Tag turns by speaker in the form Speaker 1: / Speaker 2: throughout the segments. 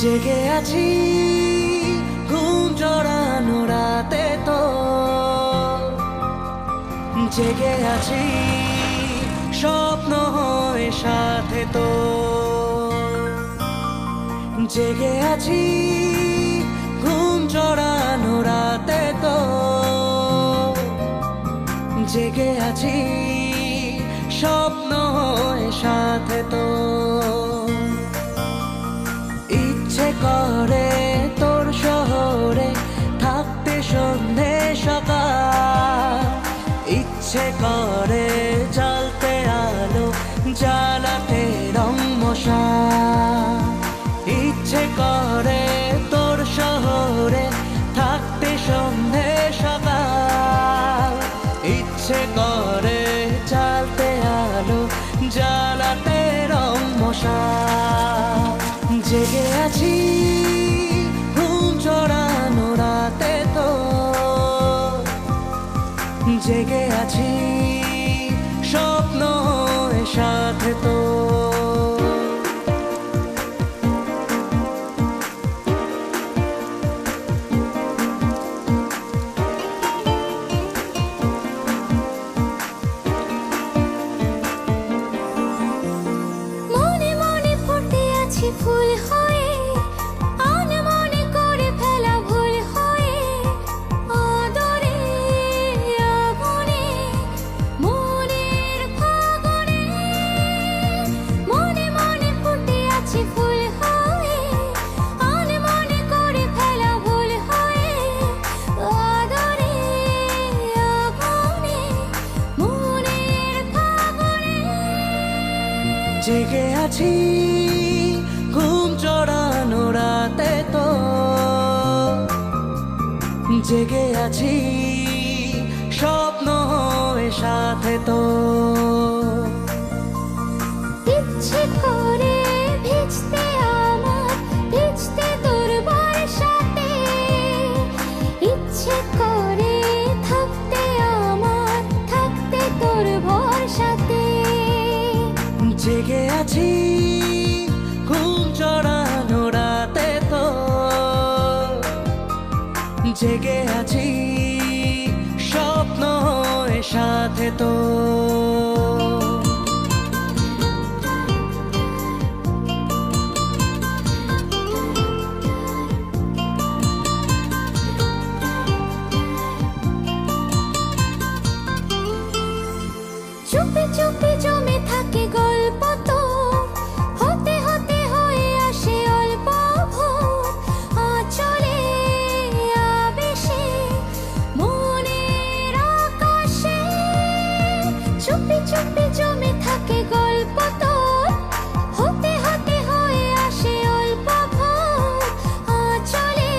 Speaker 1: জেগে আছি ঘুম জড়ানো রাতে তো, জেগে আছি স্বপ্ন হয়ে সাথে তো, জেগে আছি ঘুম জড়ানো রাতে তো, জেগে আছি স্বপ্ন হয়ে সাথে তো। ইচ্ছে করে তোর শহরে থাকতে সন্ধে সকাল, ইচ্ছে করে জ্বালতে আলো জ্বালাতে রং মশাল, ইচ্ছে করে তোর শহরে থাকতে সন্ধে সকাল, ইচ্ছে করে জ্বালতে আলো জ্বালাতে রং মশাল। জেগে আছি ঘুম জড়ানো রাতে তো, জেগে আছি স্বপ্ন হয়ে সাথে তো।
Speaker 2: ফুল হয়ে আনমনে করে ফেলা ভুল হয়ে, আদরে আগুনে মনের ফাগুনে, মনে মনে ফুটে আছি ফুল হয়ে আনমনে করে ফেলা ভুল হয়ে, আদরে আগুনে মনের ফাগুনে।
Speaker 1: জেগে আছি ঘুম জড়ানো রাতে তো, জেগে আছি স্বপ্ন হয়ে সাথে তো।
Speaker 2: ইচ্ছে করে ভিজতে আমার ভিজতে তোর বর্ষাতে, ইচ্ছে করে থাকতে আমার থাকতে তোর ভরসাতে।
Speaker 1: জেগে আছি ঘুম জড়ানো রাতে তো, জেগে আছি স্বপ্ন হয়ে সাথে তো।
Speaker 2: চুপি চুপি জমে থাকে গল্প তো, হতে হতে হয়ে আসে অল্প ভোর, আঁচলে আবেশে মনের আকাশে। চুপি চুপি জমে থাকে গল্প তো, হতে হতে হয়ে আসে অল্প ভোর, আঁচলে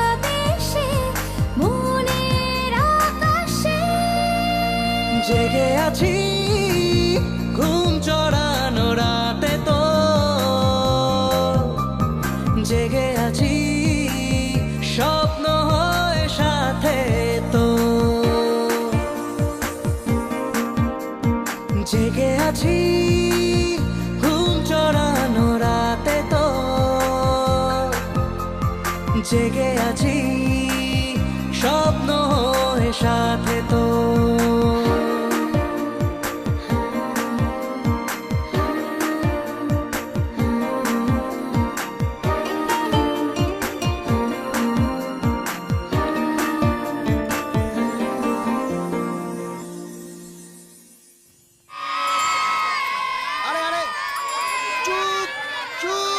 Speaker 2: আবেশে মনের আকাশে।
Speaker 1: জেগে আছি ঘুম জড়ানো রাতে তো, জেগে আছি স্বপ্ন হয়ে সাথে তো, জেগে আছি ঘুম জড়ানো রাতে তো, জেগে আছি স্বপ্ন হয়ে সাথে তো।